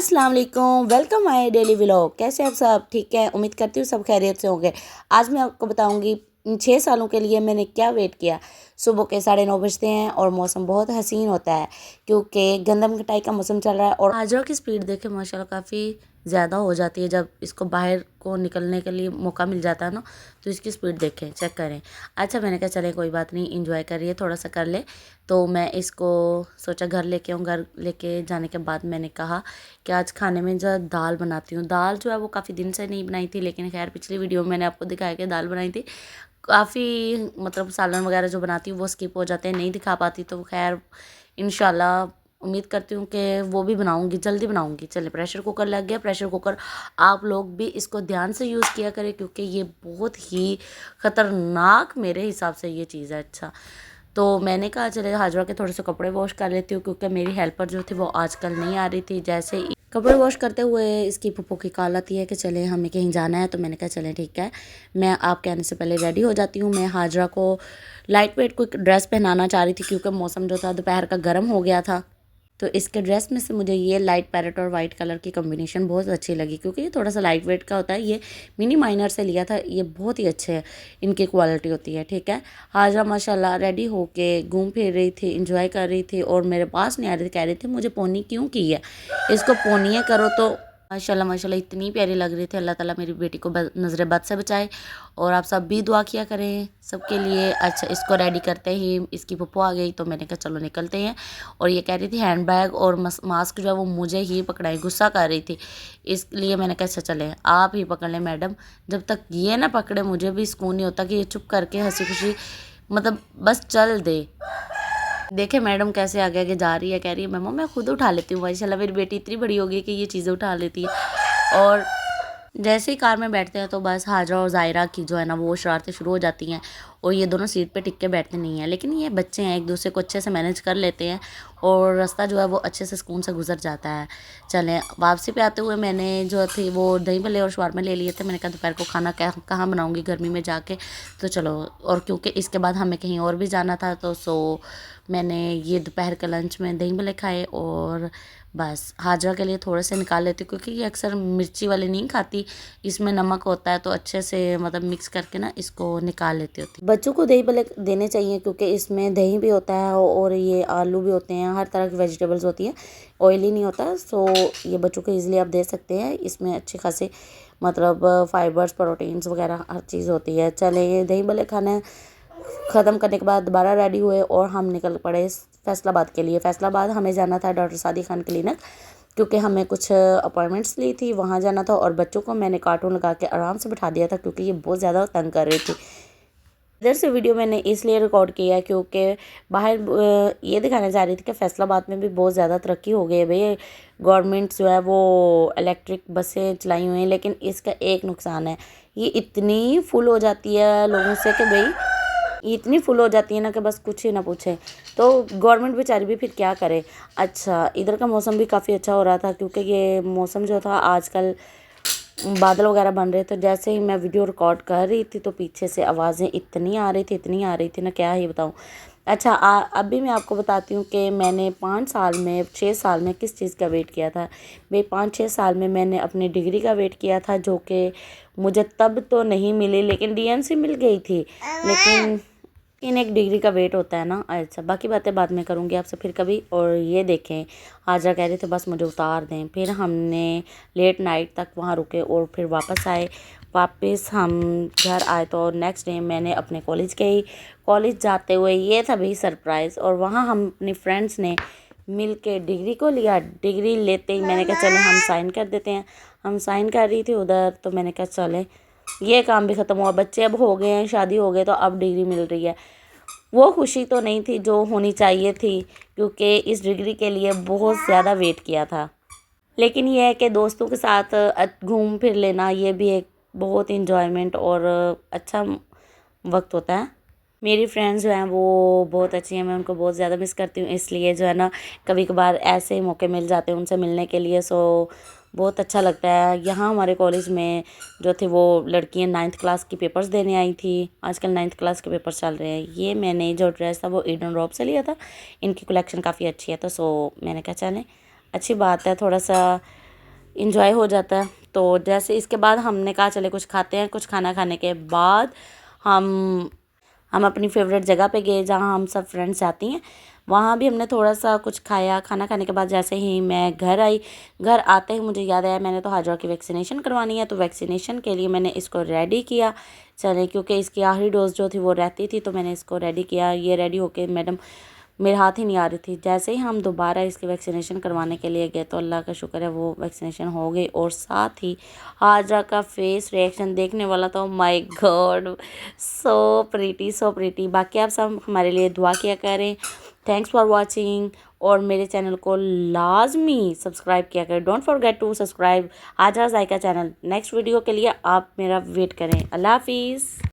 अस्सलाम वालेकुम, welcome my daily vlog. कैसे आप सब? ठीक है, उम्मीद करती हूँ सब खैरियत से होंगे। आज मैं आपको बताऊंगी 6 सालों के लिए मैंने क्या वेट किया। सुबह के 9:30 बजते हैं और मौसम बहुत हसीन होता है क्योंकि गंदम कटाई का मौसम चल रहा है। और हाजरा की स्पीड देखे माशाल्लाह काफ़ी ज़्यादा हो जाती है जब इसको बाहर को निकलने के लिए मौका मिल जाता है ना, तो इसकी स्पीड देखें, चेक करें। अच्छा, मैंने कहा चले कोई बात नहीं, इंजॉय करिए, थोड़ा सा कर ले। तो मैं इसको सोचा घर लेके आऊँ। घर लेके जाने के बाद मैंने कहा कि आज खाने में जो दाल बनाती हूँ। दाल जो है वो काफ़ी दिन से नहीं बनाई थी, लेकिन खैर पिछली वीडियो में मैंने आपको दिखाया कि दाल बनाई थी। काफ़ी मतलब सालन वगैरह जो बनाती हूँ वो स्किप हो जाते हैं, नहीं दिखा पाती, तो खैर इंशाल्लाह उम्मीद करती हूँ कि वो भी बनाऊँगी, जल्दी बनाऊँगी। चलिए, प्रेशर कुकर लग गया। प्रेशर कुकर आप लोग भी इसको ध्यान से यूज़ किया करें क्योंकि ये बहुत ही ख़तरनाक मेरे हिसाब से ये चीज़ है। अच्छा, तो मैंने कहा चले हाजरा के थोड़े से कपड़े वॉश कर लेती हूँ क्योंकि मेरी हेल्पर जो थी वो आजकल नहीं आ रही थी। जैसे ही कपड़े वॉश करते हुए इसकी पप्पू की कॉल आती है कि चले हमें कहीं जाना है, तो मैंने कहा चलें ठीक है, मैं आपके आने से पहले रेडी हो जाती हूँ। मैं हाजरा को लाइट वेट कोई ड्रेस पहनाना चाह रही थी क्योंकि मौसम जो था दोपहर का गर्म हो गया था। तो इसके ड्रेस में से मुझे ये लाइट पैरेट और वाइट कलर की कॉम्बिनेशन बहुत अच्छी लगी क्योंकि ये थोड़ा सा लाइट वेट का होता है। ये मिनी माइनर से लिया था, ये बहुत ही अच्छे है, इनकी क्वालिटी होती है। ठीक है, हाजरा माशाल्लाह रेडी होके घूम फिर रही थी, इंजॉय कर रही थी और मेरे पास नहीं आ रही थी। कह रही थी मुझे पोनी क्यों की है, इसको पोनियाँ करो। तो माशाल्लाह माशाल्लाह इतनी प्यारी लग रही थी। अल्लाह ताला मेरी बेटी को नज़र बद से बचाए और आप सब भी दुआ किया करें सबके लिए। अच्छा, इसको रेडी करते ही इसकी पप्पू आ गई, तो मैंने कहा चलो निकलते हैं। और ये कह रही थी हैंड बैग और मास्क जो है वो मुझे ही पकड़ाई, गुस्सा कर रही थी। इसलिए मैंने कहा अच्छा चलें आप ही पकड़ लें मैडम, जब तक ये ना पकड़े मुझे भी सुकून नहीं होता कि ये चुप करके हंसी खुशी मतलब बस चल दे। देखे मैडम कैसे आगे आगे जा रही है, कह रही है मम्मा मैं खुद उठा लेती हूँ। माशाल्लाह मेरी बेटी इतनी बड़ी हो गई कि ये चीज़ें उठा लेती है। और जैसे ही कार में बैठते हैं तो बस हाजरा और ज़ायरा की जो है ना वो शरारतें शुरू हो जाती हैं और ये दोनों सीट पे टिक के बैठते नहीं हैं। लेकिन ये बच्चे हैं, एक दूसरे को अच्छे से मैनेज कर लेते हैं और रास्ता जो है वो अच्छे से सुकून से गुजर जाता है। चलें, वापसी पे आते हुए मैंने जो थी वो दही भल्ले और शवारमा ले लिए थे। मैंने कहा दोपहर को खाना कहाँ बनाऊँगी गर्मी में जाके, तो चलो। और क्योंकि इसके बाद हमें कहीं और भी जाना था तो मैंने ये दोपहर के लंच में दही भल्ले खाए और बस हाजरा के लिए थोड़े से निकाल लेती हूँ क्योंकि ये अक्सर मिर्ची वाले नहीं खाती, इसमें नमक होता है, तो अच्छे से मतलब मिक्स करके ना इसको निकाल लेती होती। बच्चों को दही भल्ले देने चाहिए क्योंकि इसमें दही भी होता है और ये आलू भी होते हैं, हर तरह की वेजिटेबल्स होती हैं, ऑयली नहीं होता। सो ये बच्चों को ईज़िली आप दे सकते हैं। इसमें अच्छे खासे मतलब फाइबर्स, प्रोटीन्स वगैरह हर चीज़ होती है। चले, ये दही भल्ले खाना ख़त्म करने के बाद दोबारा रेडी हुए और हम निकल पड़े फैसलाबाद के लिए। फैसलाबाद हमें जाना था डॉक्टर सादी खान क्लिनिक क्योंकि हमें कुछ अपॉइंटमेंट्स ली थी, वहाँ जाना था। और बच्चों को मैंने कार्टून लगा के आराम से बिठा दिया था क्योंकि ये बहुत ज़्यादा तंग कर रही थी। इधर से वीडियो मैंने इसलिए रिकॉर्ड किया है क्योंकि बाहर ये दिखाने जा रही थी कि फैसलाबाद में भी बहुत ज़्यादा तरक्की हो गई है भाई। गवर्नमेंट जो है वो इलेक्ट्रिक बसें चलाई हुई हैं, लेकिन इसका एक नुकसान है, ये इतनी फुल हो जाती है लोगों से कि भाई ये इतनी फुल हो जाती है ना कि बस कुछ ही ना पूछें। तो गवर्नमेंट बेचारी भी फिर क्या करे। अच्छा, इधर का मौसम भी काफ़ी अच्छा हो रहा था क्योंकि ये मौसम जो था आजकल बादल वगैरह बन रहे थे। जैसे ही मैं वीडियो रिकॉर्ड कर रही थी तो पीछे से आवाज़ें इतनी आ रही थी, इतनी आ रही थी ना, क्या ही बताऊँ। अच्छा, अब भी मैं आपको बताती हूँ कि मैंने 5 साल में 6 साल में किस चीज़ का वेट किया था। भाई 5-6 साल में मैंने अपनी डिग्री का वेट किया था जो कि मुझे तब तो नहीं मिली, लेकिन डीएनसी मिल गई थी। लेकिन एक डिग्री का वेट होता है ना। अच्छा, बाकी बातें बाद में करूँगी आपसे फिर कभी। और ये देखें, हाजरा कह रहे थे बस मुझे उतार दें। फिर हमने लेट नाइट तक वहाँ रुके और फिर वापस आए। वापस हम घर आए तो नेक्स्ट डे मैंने अपने कॉलेज गई। कॉलेज जाते हुए ये था भाई सरप्राइज़, और वहाँ हम अपनी फ्रेंड्स ने मिल के डिग्री को लिया। डिग्री लेते ही मैंने कहा चले हम साइन कर देते हैं। हम साइन कर रही थी उधर, तो मैंने कहा चले ये काम भी ख़त्म हुआ, बच्चे अब हो गए हैं, शादी हो गई, तो अब डिग्री मिल रही है। वो खुशी तो नहीं थी जो होनी चाहिए थी क्योंकि इस डिग्री के लिए बहुत ज़्यादा वेट किया था। लेकिन ये है कि दोस्तों के साथ घूम फिर लेना ये भी एक बहुत इंजॉयमेंट और अच्छा वक्त होता है। मेरी फ्रेंड्स जो हैं वो बहुत अच्छी हैं, मैं उनको बहुत ज़्यादा मिस करती हूँ, इसलिए जो है ना कभी कभार ऐसे मौके मिल जाते हैं उनसे मिलने के लिए। सो बहुत अच्छा लगता है। यहाँ हमारे कॉलेज में जो थे वो लड़कियाँ 9th क्लास की पेपर्स देने आई थी। आजकल 9th क्लास के पेपर चल रहे हैं। ये मैंने जो ड्रेस था वो ईडन रॉब से लिया था, इनकी कलेक्शन काफ़ी अच्छी है। तो मैंने कहा चलें अच्छी बात है, थोड़ा सा इंजॉय हो जाता है। तो जैसे इसके बाद हमने कहा चले कुछ खाते हैं। कुछ खाना खाने के बाद हम हम अपनी फेवरेट जगह पे गए जहाँ हम सब फ्रेंड्स जाती हैं। वहाँ भी हमने थोड़ा सा कुछ खाया। खाना खाने के बाद जैसे ही मैं घर आई, घर आते ही मुझे याद आया मैंने तो हाजरा की वैक्सीनेशन करवानी है। तो वैक्सीनेशन के लिए मैंने इसको रेडी किया। चले क्योंकि इसकी आखिरी डोज जो थी वो रहती थी, तो मैंने इसको रेडी किया। ये रेडी होके मैडम मेरे हाथ ही नहीं आ रही थी। जैसे ही हम दोबारा इसकी वैक्सीनेशन करवाने के लिए गए तो अल्लाह का शुक्र है वो वैक्सीनेशन हो गई। और साथ ही हाजरा का फेस रिएक्शन देखने वाला था। My god, so pretty, so pretty. बाकी आप सब हमारे लिए दुआ किया करें। Thanks for watching. और मेरे चैनल को लाजमी सब्सक्राइब किया करें। Don't forget to subscribe Hajra Zayka channel. Next video के लिए आप मेरा वेट करें। अल्लाह हाफिज़।